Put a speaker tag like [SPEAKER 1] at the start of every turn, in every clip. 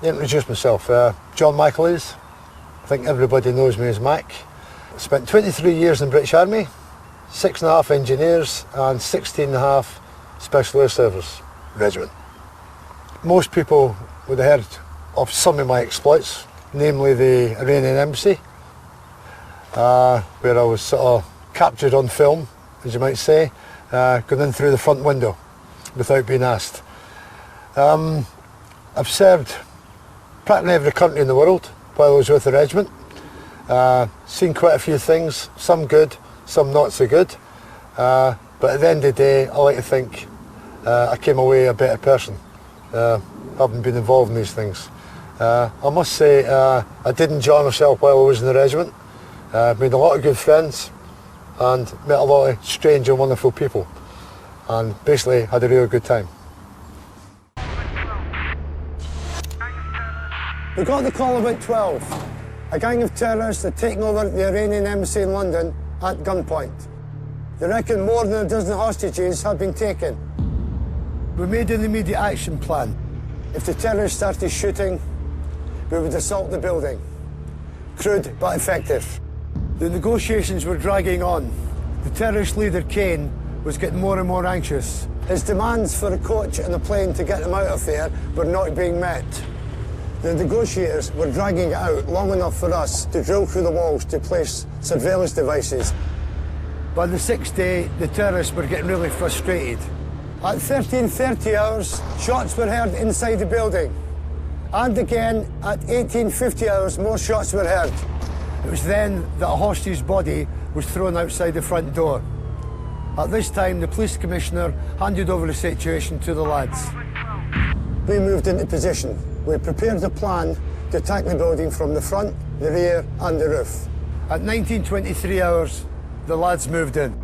[SPEAKER 1] Introduce myself, John McAleese. I think everybody knows me as Mac. Spent 23 years in the British Army, 6.5 engineers and 16.5 Special Air Service Regiment. Most people would have heard of some of my exploits, namely the Iranian embassy, where I was sort of captured on film, as you might say, going in through the front window without being asked. I've served practically every country in the world while I was with the regiment. Seen quite a few things, some good, some not so good. But at the end of the day, I like to think I came away a better person, having been involved in these things. I must say I did enjoy myself while I was in the regiment. Made a lot of good friends and met a lot of strange and wonderful people, and basically had a real good time.
[SPEAKER 2] We got the call about 12. A gang of terrorists had taken over the Iranian embassy in London at gunpoint. They reckon more than a dozen hostages had been taken.
[SPEAKER 1] We made an immediate action plan.
[SPEAKER 2] If the terrorists started shooting, we would assault the building. Crude but effective.
[SPEAKER 1] The negotiations were dragging on. The terrorist leader, Kane, was getting more and more anxious.
[SPEAKER 2] His demands for a coach and a plane to get him out of there were not being met. The negotiators were dragging it out long enough for us to drill through the walls to place surveillance devices.
[SPEAKER 1] By the 6th day, the terrorists were getting really frustrated.
[SPEAKER 2] At 13:30 hours, shots were heard inside the building. And again, at 18:50 hours, more shots were heard.
[SPEAKER 1] It was then that a hostage's body was thrown outside the front door. At this time, the police commissioner handed over the situation to the lads.
[SPEAKER 2] We moved into position. We prepared a plan to attack the building from the front, the rear and the roof.
[SPEAKER 1] At 19:23 hours, the lads moved in.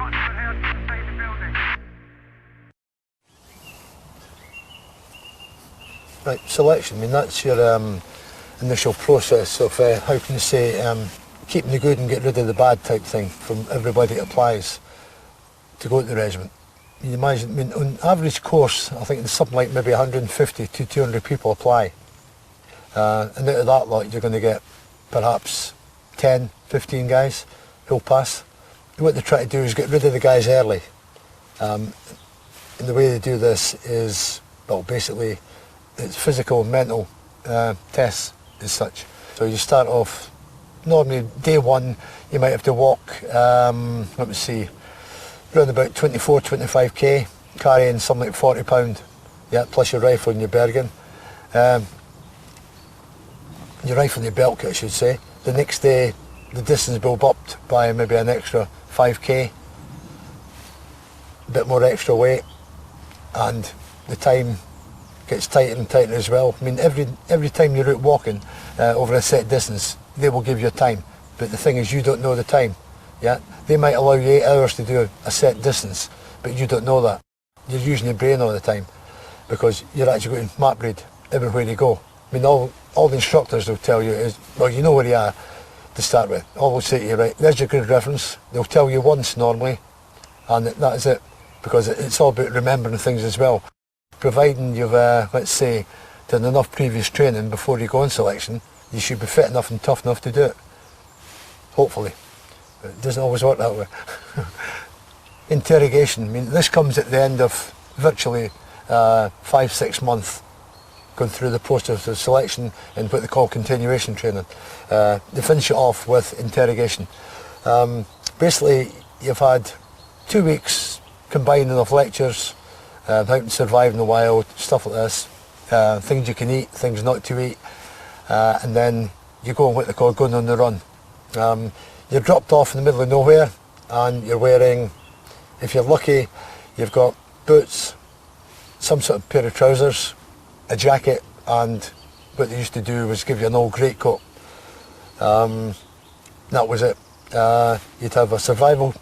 [SPEAKER 1] Right, selection, I mean that's your initial process of, how can you say, keeping the good and get rid of the bad type thing from everybody that applies to go to the regiment. You imagine, I mean, on average course, I think there's something like maybe 150 to 200 people apply. And out of that lot, you're going to get perhaps 10, 15 guys who'll pass. And what they try to do is get rid of the guys early. And the way they do this is, well, basically, it's physical and mental tests as such. So you start off, normally day one, you might have to walk, let me see, around about 24, 25k, carrying something like £40, yeah, plus your rifle and your Bergen. Your rifle and your belt kit, I should say. The next day, the distance will be upped by maybe an extra 5k, a bit more extra weight, and the time gets tighter and tighter as well. I mean, every time you're out walking over a set distance, they will give you a time. But the thing is, you don't know the time. Yeah, they might allow you 8 hours to do a set distance, but you don't know that. You're using your brain all the time because you're actually going map read everywhere you go. I mean, all the instructors will tell you is, well, you know where you are to start with. All they'll say to you, right, there's your grid reference. They'll tell you once normally, and that is it, because it's all about remembering things as well. Providing you've, let's say, done enough previous training before you go on selection, you should be fit enough and tough enough to do it. Hopefully. But it doesn't always work that way. Interrogation, I mean, this comes at the end of virtually 5-6 months going through the process of selection and what they call continuation training. They finish it off with interrogation. Basically, you've had 2 weeks combining of lectures, how to survive in the wild, stuff like this, things you can eat, things not to eat, and then you go on what they call going on the run. You're dropped off in the middle of nowhere and you're wearing, if you're lucky, you've got boots, some sort of pair of trousers, a jacket, and what they used to do was give you an old greatcoat. That was it. You'd have a survival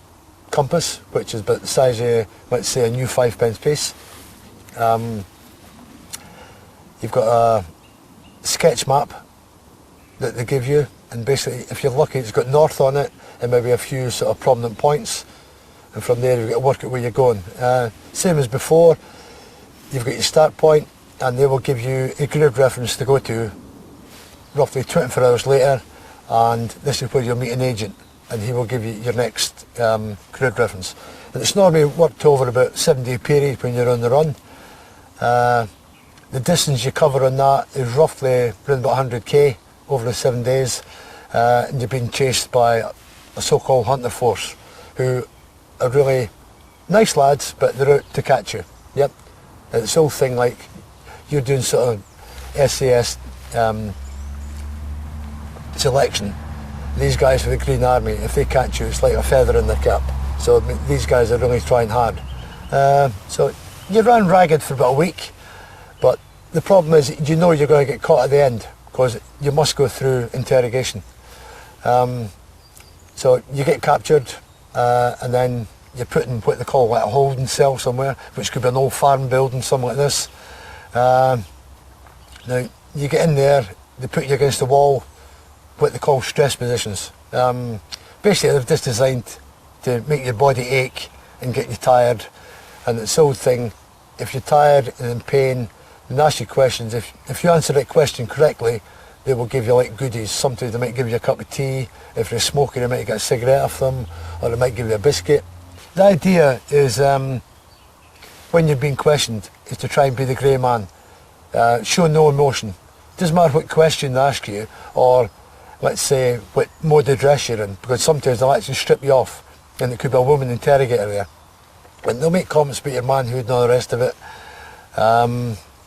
[SPEAKER 1] compass, which is about the size of, let's say, a new 5p piece. You've got a sketch map that they give you, and basically, if you're lucky, it's got north on it and maybe a few sort of prominent points, and from there you've got to work out where you're going. Same as before, you've got your start point, and they will give you a grid reference to go to roughly 24 hours later, and this is where you'll meet an agent, and he will give you your next career reference. And it's normally worked over about a 7-day period when you're on the run. The distance you cover on that is roughly around about 100k over the 7 days, and you're being chased by a so-called hunter force, who are really nice lads, but they're out to catch you. Yep. And it's the whole thing like you're doing sort of SAS selection. These guys for the Green Army, if they catch you, it's like a feather in their cap. So these guys are really trying hard. So you run ragged for about a week, but the problem is you know you're going to get caught at the end because you must go through interrogation. So you get captured, and then you're put in what they call like a holding cell somewhere, which could be an old farm building, something like this. Now you get in there, they put you against the wall, what they call stress positions. Basically they're just designed to make your body ache and get you tired, and it's the old thing, if you're tired and in pain, then ask you questions. If you answer that question correctly, they will give you like goodies. Sometimes they might give you a cup of tea. If you're a smoker, they might get a cigarette off them, or they might give you a biscuit. The idea is, when you're being questioned, is to try and be the grey man. Show no emotion. Doesn't matter what question they ask you, or let's say what mode of dress you're in, because sometimes they'll actually strip you off, and it could be a woman interrogator there. And they'll make comments about your manhood and all the rest of it,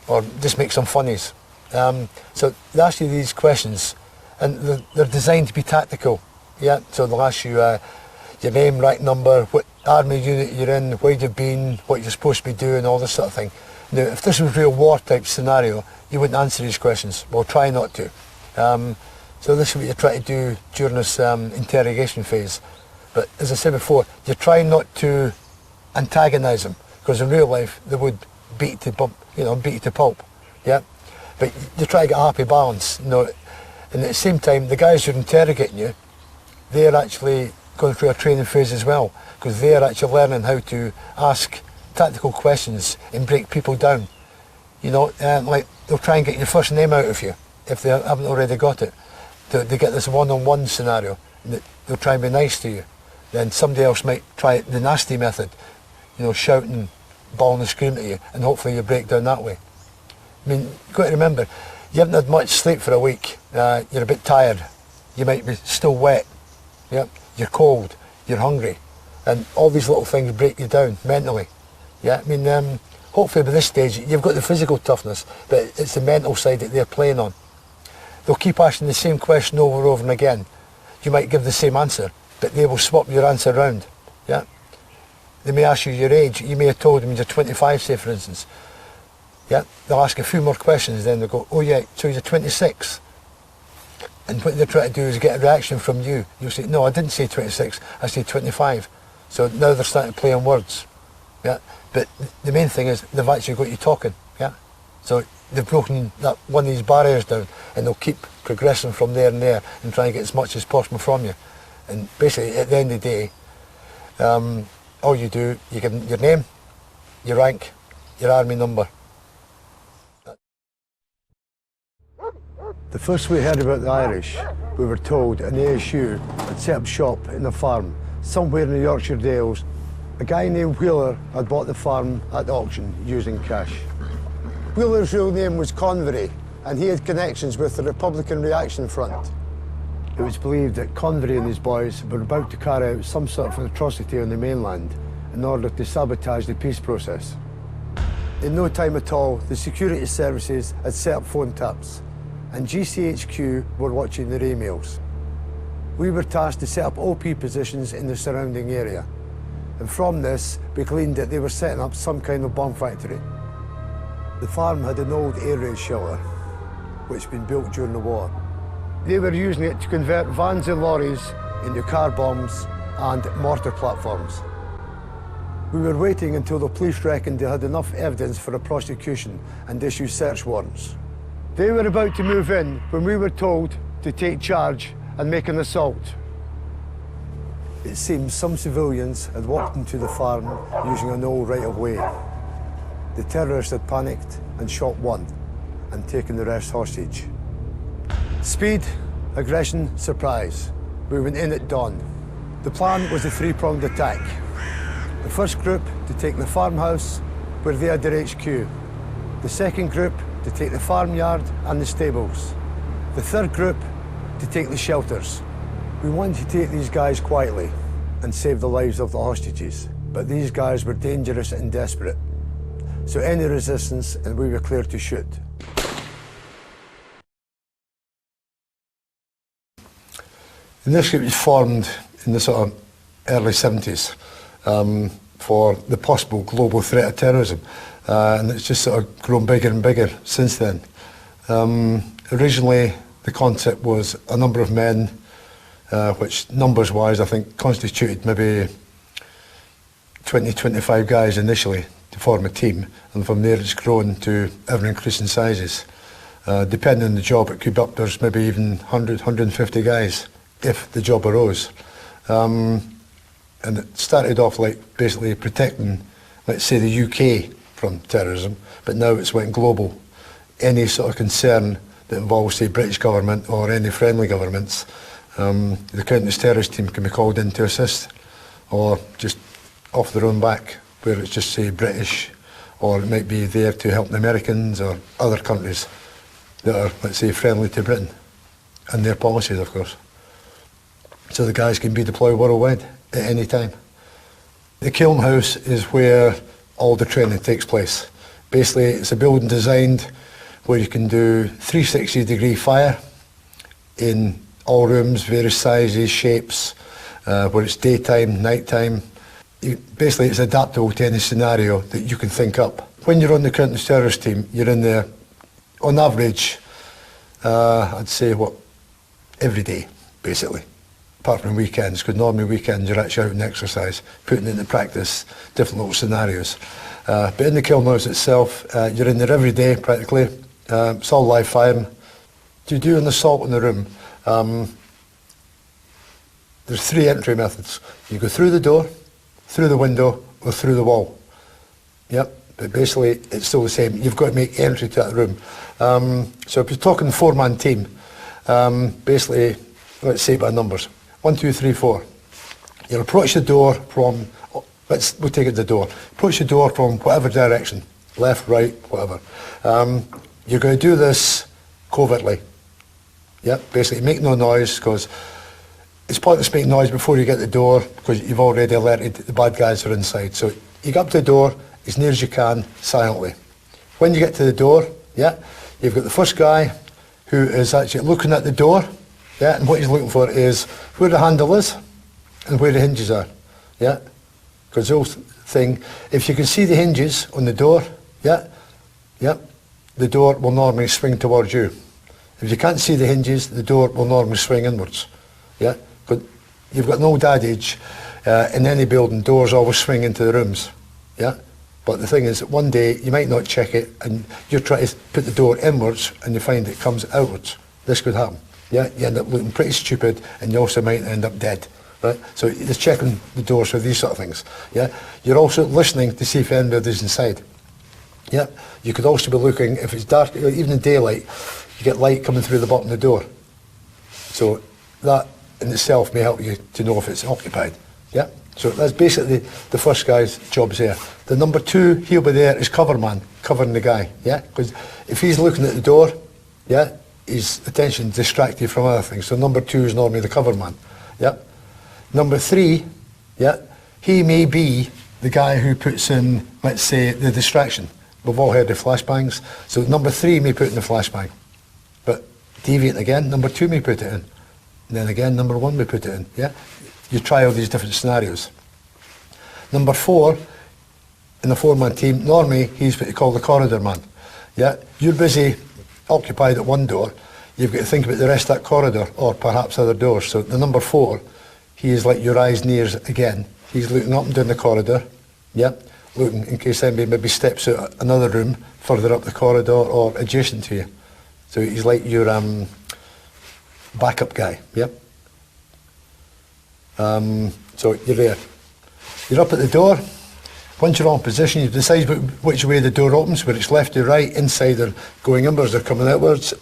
[SPEAKER 1] or just make some funnies. So they ask you these questions, and they're designed to be tactical. Yeah. So they'll ask you your name, rank, number, what army unit you're in, where you've been, what you're supposed to be doing, all this sort of thing. Now, if this was real war type scenario, you wouldn't answer these questions. Well, try not to. So this is what you try to do during this interrogation phase. But as I said before, you're trying not to antagonise them, because in real life they would beat you to pulp. Yeah. But you try to get a happy balance, and at the same time, the guys who are interrogating you, they're actually going through a training phase as well, because they're actually learning how to ask tactical questions and break people down. Like they'll try and get your first name out of you if they haven't already got it. They get this one-on-one scenario, and they'll try and be nice to you. Then somebody else might try the nasty method, shouting, bawling and screaming at you, and hopefully you break down that way. I mean, you've got to remember, you haven't had much sleep for a week, you're a bit tired, you might be still wet, yeah? You're cold, you're hungry, and all these little things break you down mentally. Yeah, I mean, hopefully by this stage you've got the physical toughness, but it's the mental side that they're playing on. They'll keep asking the same question over and over and again. You might give the same answer, but they will swap your answer around. Yeah, they may ask you your age. You may have told them you're 25, say for instance. Yeah, they'll ask a few more questions, then they'll go, oh yeah, so you're 26. And what they're trying to do is get a reaction from you. You'll say, no, I didn't say 26, I said 25. So now they're starting to play on words. Yeah, but the main thing is they've actually got you talking. Yeah, so they've broken that one of these barriers down, and they'll keep progressing from there and there and try and get as much as possible from you. And basically, at the end of the day, all you do, you give them your name, your rank, your army number. The first we heard about the Irish, we were told an ASU had set up shop in a farm somewhere in the Yorkshire Dales. A guy named Wheeler had bought the farm at auction using cash. Wheeler's real name was Convery, and he had connections with the Republican Reaction Front. It was believed that Convery and his boys were about to carry out some sort of atrocity on the mainland in order to sabotage the peace process. In no time at all, the security services had set up phone taps, and GCHQ were watching their emails. We were tasked to set up OP positions in the surrounding area, and from this we gleaned that they were setting up some kind of bomb factory. The farm had an old air raid shelter, which had been built during the war. They were using it to convert vans and lorries into car bombs and mortar platforms. We were waiting until the police reckoned they had enough evidence for a prosecution and issue search warrants. They were about to move in when we were told to take charge and make an assault. It seems some civilians had walked into the farm using an old right-of-way. The terrorists had panicked and shot one and taken the rest hostage.
[SPEAKER 2] Speed, aggression, surprise. We went in at dawn. The plan was a three-pronged attack. The first group to take the farmhouse where they had their HQ. The second group to take the farmyard and the stables. The third group to take the shelters. We wanted to take these guys quietly and save the lives of the hostages, but these guys were dangerous and desperate. So any resistance and we were clear to shoot.
[SPEAKER 1] And this group was formed in the sort of early 70s for the possible global threat of terrorism. And it's just sort of grown bigger and bigger since then. Originally, the concept was a number of men, which numbers-wise I think constituted maybe 20, 25 guys initially to form a team, and from there it's grown to ever-increasing sizes. Depending on the job, it could be up to maybe even 100, 150 guys if the job arose. And it started off like basically protecting, let's say, the UK from terrorism, but now it's went global. Any sort of concern that involves, say, British government or any friendly governments, the counter-terrorist team can be called in to assist, or just off their own back, where it's just, say, British, or it might be there to help the Americans or other countries that are, let's say, friendly to Britain and their policies, of course. So the guys can be deployed worldwide at any time. The kiln house is where all the training takes place. Basically, it's a building designed where you can do 360-degree fire in all rooms, various sizes, shapes, where it's daytime, nighttime. Basically, it's adaptable to any scenario that you can think up. When you're on the counter-terrorist team, you're in there, on average, I'd say, every day, basically. Apart from weekends, because normally weekends you're actually out in exercise, putting into practice different little scenarios. But in the kiln house itself, you're in there every day practically. It's all live firing. To do an assault in the room, there's three entry methods. You go through the door, through the window, or through the wall. Yep, but basically it's still the same. You've got to make entry to that room. So if you're talking four-man team, basically, let's say by numbers. 1, 2, 3, 4. You'll approach the door from, we'll take it to the door. Approach the door from whatever direction, left, right, whatever. You're going to do this covertly. Yep, basically make no noise, because it's pointless to make noise before you get to the door, because you've already alerted the bad guys are inside. So you get up to the door as near as you can, silently. When you get to the door, yeah, you've got the first guy who is actually looking at the door. Yeah, and what he's looking for is where the handle is and where the hinges are. Yeah, because the whole thing, if you can see the hinges on the door, yeah, the door will normally swing towards you. If you can't see the hinges, the door will normally swing inwards. Yeah, but you've got an old adage, in any building, doors always swing into the rooms. Yeah, but the thing is that one day you might not check it and you're trying to put the door inwards and you find it comes outwards. This could happen. Yeah, you end up looking pretty stupid, and you also might end up dead, right? So you're checking the doors for these sort of things. Yeah, you're also listening to see if anybody's inside. Yeah, you could also be looking, if it's dark, even in daylight, you get light coming through the bottom of the door. So that in itself may help you to know if it's occupied. Yeah, so that's basically the first guy's job's there. The number two, he'll be there as cover man, covering the guy. Yeah, because if he's looking at the door, yeah, his attention distracted from other things. So number two is normally the cover man. Yep. Number three, yeah, he may be the guy who puts in, let's say, the distraction. We've all heard of flashbangs. So number three may put in the flashbang. But deviant again, number two may put it in. And then again, number one may put it in. Yeah. You try all these different scenarios. Number four, in the four-man team, normally he's what you call the corridor man. Yeah. You're busy occupied at one door, you've got to think about the rest of that corridor, or perhaps other doors. So the number four, he is like your eyes and ears again. He's looking up and down the corridor, yeah, looking in case anybody maybe steps out another room further up the corridor or adjacent to you. So he's like your backup guy, yep. So you're there. You're up at the door. Once you're on position, you decide which way the door opens, whether it's left or right, inside or going inwards or coming outwards.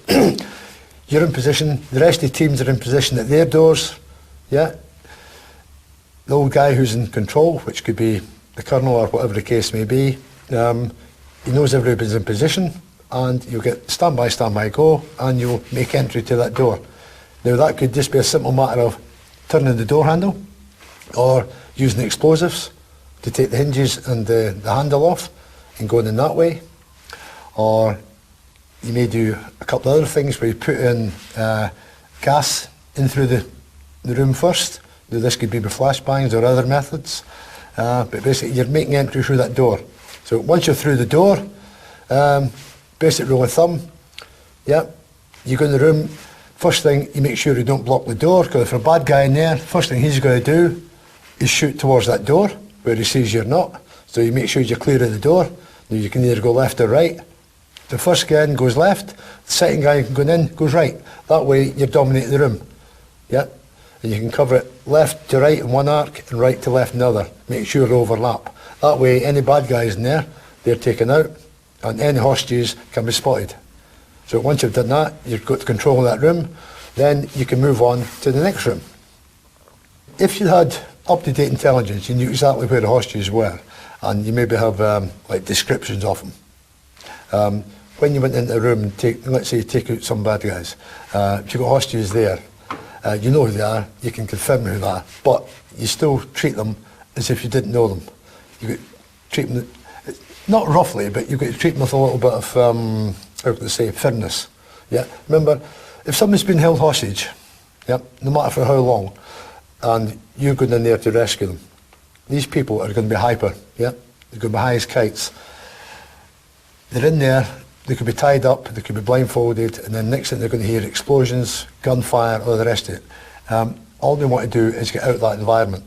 [SPEAKER 1] you're in position, the rest of the teams are in position at their doors, yeah? The old guy who's in control, which could be the colonel or whatever the case may be, he knows everybody's in position, and you'll get stand by, go, and you'll make entry to that door. Now that could just be a simple matter of turning the door handle, or using explosives to take the hinges and the handle off and going in that way. Or you may do a couple of other things where you put in gas in through the room first. Now this could be with flashbangs or other methods, but basically you're making entry through that door. So once you're through the door, basic rule of thumb, yeah, you go in the room, first thing you make sure you don't block the door, because if there's a bad guy in there, first thing he's going to do is shoot towards that door where he sees you're not. So you make sure you're clear of the door. Now you can either go left or right. The first guy in goes left, the second guy going in goes right. That way you're dominating the room, yeah? And you can cover it left to right in one arc and right to left in the other. Make sure they overlap. That way any bad guys in there, they're taken out, and any hostages can be spotted. So once you've done that, you've got control of that room, then you can move on to the next room. If you had up-to-date intelligence, you knew exactly where the hostages were, and you maybe have like descriptions of them. When you went into a room and let's say you take out some bad guys, if you've got hostages there, you know who they are, you can confirm who they are, but you still treat them as if you didn't know them. You could treat them, not roughly, but you've got to treat them with a little bit of, how can I say, fairness. Yeah? Remember, if someone's been held hostage, yeah, no matter for how long, and you're going in there to rescue them, these people are going to be hyper, yeah? They're going to be high as kites. They're in there, they could be tied up, they could be blindfolded, and then next thing they're going to hear explosions, gunfire, all the rest of it. All they want to do is get out of that environment.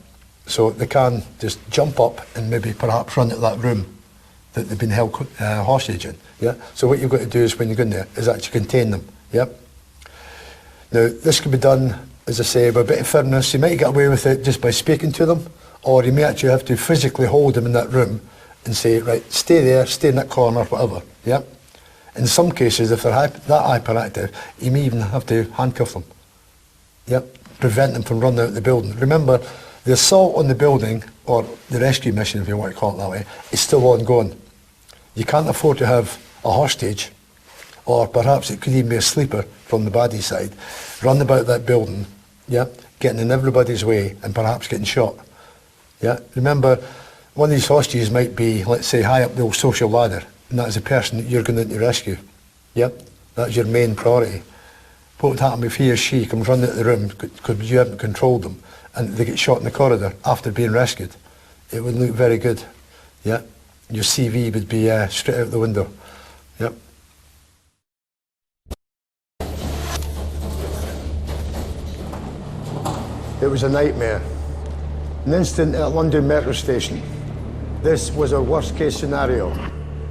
[SPEAKER 1] So they can just jump up and maybe perhaps run to that room that they've been held hostage in. Yeah? So what you've got to do is when you go in there is actually contain them. Yeah? Now this can be done, as I say, with a bit of firmness. You might get away with it just by speaking to them, or you may actually have to physically hold them in that room and say, right, stay there, stay in that corner, whatever. Yeah? In some cases, if they're that hyperactive, you may even have to handcuff them. Yeah? Prevent them from running out of the building. Remember, the assault on the building, or the rescue mission, if you want to call it that way, is still ongoing. You can't afford to have a hostage, or perhaps it could even be a sleeper from the baddie side, run about that building, yeah, getting in everybody's way and perhaps getting shot. Yeah? Remember, one of these hostages might be, let's say, high up the old social ladder, and that is the person that you're going in to rescue. Yep, that's your main priority. What would happen if he or she comes running out of the room because you haven't controlled them, and they get shot in the corridor after being rescued? It wouldn't look very good. Yeah, your CV would be straight out the window. Yep.
[SPEAKER 2] It was a nightmare. An incident at London Metro Station. This was our worst case scenario.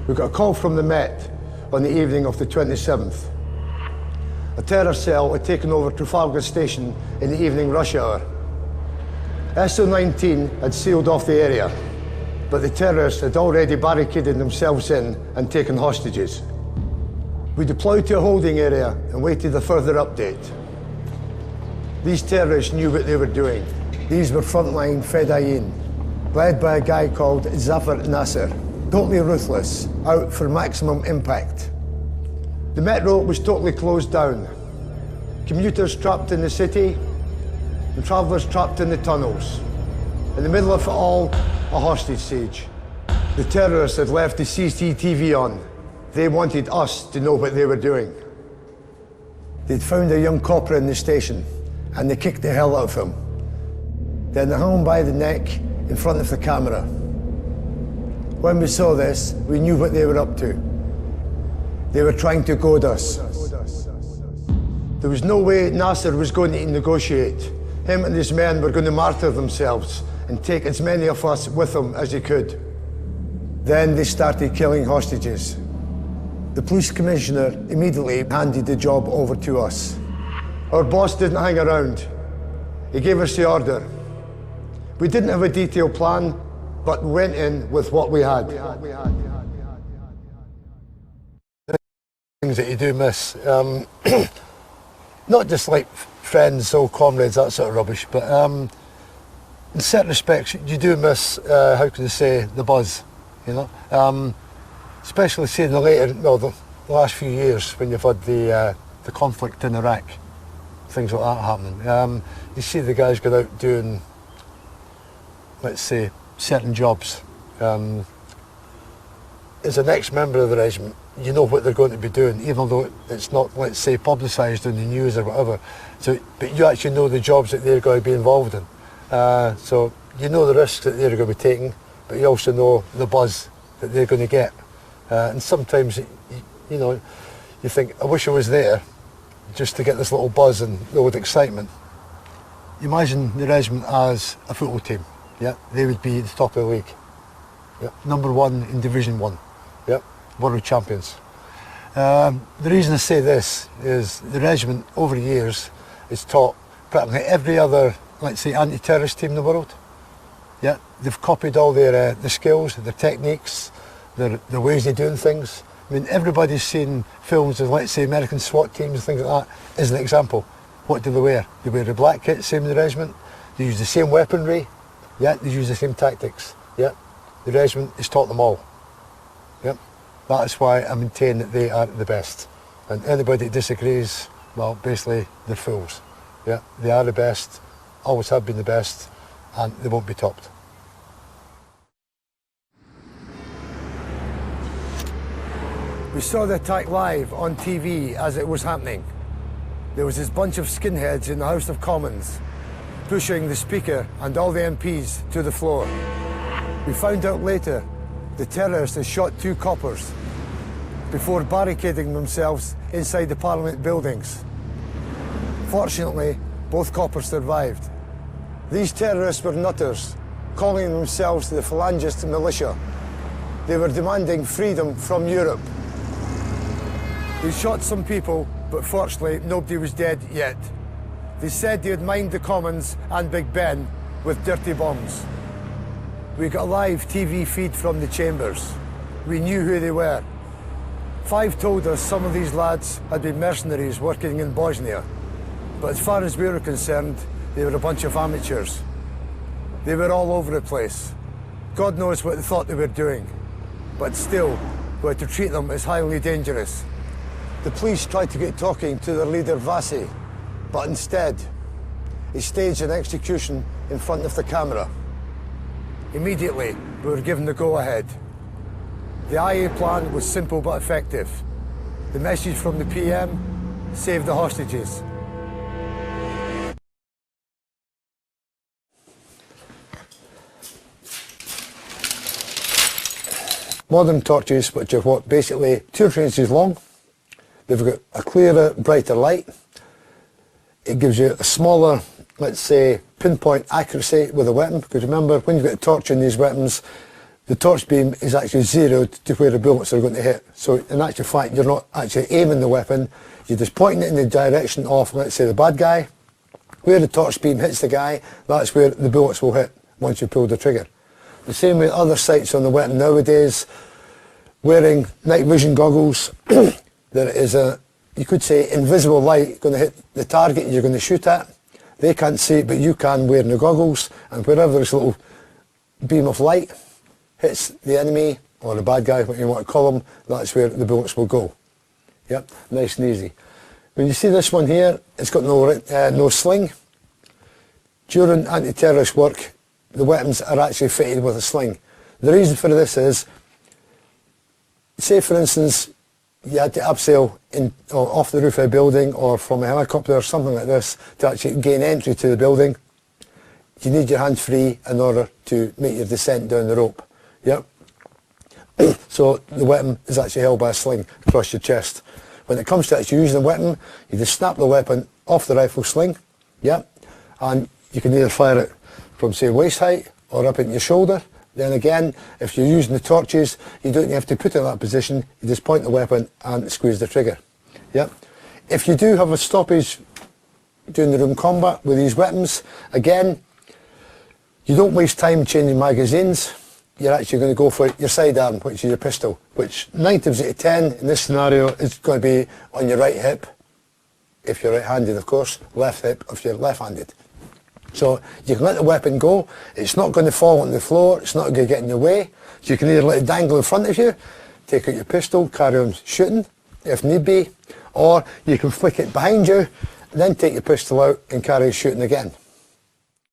[SPEAKER 2] We got a call from the Met on the evening of the 27th. A terror cell had taken over Trafalgar Station in the evening rush hour. SO-19 had sealed off the area, but the terrorists had already barricaded themselves in and taken hostages. We deployed to a holding area and waited a further update. These terrorists knew what they were doing. These were frontline Fedayeen, led by a guy called Zafar Nasser, totally ruthless, out for maximum impact. The metro was totally closed down. Commuters trapped in the city, and travellers trapped in the tunnels. In the middle of it all, a hostage siege. The terrorists had left the CCTV on. They wanted us to know what they were doing. They'd found a young copper in the station, and they kicked the hell out of him. Then they hung him by the neck in front of the camera. When we saw this, we knew what they were up to. They were trying to goad us. There was no way Nasser was going to negotiate. Him and his men were going to martyr themselves and take as many of us with them as they could. Then they started killing hostages. The police commissioner immediately handed the job over to us. Our boss didn't hang around. He gave us the order. We didn't have a detailed plan, but went in with what we had.
[SPEAKER 1] Things that you do miss. not just like friends, old comrades, that sort of rubbish, but in certain respects you do miss, how can I say, the buzz, you know. Especially say in the later, well, the last few years when you've had the conflict in Iraq, things like that happening. You see the guys go out doing, let's say, certain jobs. As an ex-member of the regiment, you know what they're going to be doing, even though it's not, let's say, publicised in the news or whatever. So, but you actually know the jobs that they're going to be involved in. So you know the risks that they're going to be taking, but you also know the buzz that they're going to get. And sometimes, you know, you think, I wish I was there just to get this little buzz and the old excitement. Imagine the regiment as a football team. Yeah, they would be the top of the league. Yeah, #1 in Division 1. Yeah, world champions. The reason I say this is the regiment over the years has taught practically every other, let's say, anti-terrorist team in the world. Yeah, they've copied all their the skills, their techniques, their ways of doing things. I mean, everybody's seen films of, let's say, American SWAT teams and things like that. As an example, what do they wear? They wear the black kit, same in the regiment. They use the same weaponry. Yeah, they use the same tactics. Yeah, the regiment has taught them all. Yeah, that is why I maintain that they are the best. And anybody that disagrees, well, basically they're fools. Yeah, they are the best, always have been the best, and they won't be topped.
[SPEAKER 2] We saw the attack live on TV as it was happening. There was this bunch of skinheads in the House of Commons pushing the Speaker and all the MPs to the floor. We found out later the terrorists had shot 2 coppers before barricading themselves inside the Parliament buildings. Fortunately, both coppers survived. These terrorists were nutters, calling themselves the Phalangist Militia. They were demanding freedom from Europe. They shot some people, but fortunately nobody was dead yet. They said they had mined the Commons and Big Ben with dirty bombs. We got a live TV feed from the chambers. We knew who they were. 5 told us some of these lads had been mercenaries working in Bosnia. But as far as we were concerned, they were a bunch of amateurs. They were all over the place. God knows what they thought they were doing. But still, we had to treat them as highly dangerous. The police tried to get talking to their leader Vasi, but instead, he staged an execution in front of the camera. Immediately, we were given the go-ahead. The IA plan was simple but effective. The message from the PM: save the hostages.
[SPEAKER 1] Modern torches, which are what, basically 2 inches long. They've got a clearer, brighter light. It gives you a smaller, let's say, pinpoint accuracy with a weapon, because remember, when you've got a torch in these weapons, the torch beam is actually zeroed to where the bullets are going to hit. So in actual fact, you're not actually aiming the weapon, you're just pointing it in the direction of, let's say, the bad guy. Where the torch beam hits the guy, that's where the bullets will hit once you pull the trigger. The same with other sights on the weapon nowadays, wearing night vision goggles, there is a, you could say, invisible light going to hit the target you're going to shoot at. They can't see it, but you can wearing the goggles, and wherever this little beam of light hits the enemy, or the bad guy, what you want to call them, that's where the bullets will go. Yep, nice and easy. When you see this one here, it's got no sling. During anti-terrorist work, the weapons are actually fitted with a sling. The reason for this is, say for instance, you had to abseil off the roof of a building or from a helicopter or something like this to actually gain entry to the building. You need your hands free in order to make your descent down the rope. Yep. So the weapon is actually held by a sling across your chest. When it comes to actually using the weapon, you just snap the weapon off the rifle sling. Yep. And you can either fire it from, say, waist height or up at your shoulder. Then again, if you're using the torches, you don't have to put it in that position. You just point the weapon and squeeze the trigger. Yep. If you do have a stoppage during the room combat with these weapons, again, you don't waste time changing magazines. You're actually going to go for your sidearm, which is your pistol, which 9 times out of 10 in this scenario is going to be on your right hip, if you're right-handed, of course, left hip if you're left-handed. So you can let the weapon go, it's not going to fall on the floor, it's not going to get in your way, so you can either let it dangle in front of you, take out your pistol, carry on shooting if need be, or you can flick it behind you, then take your pistol out and carry on shooting again.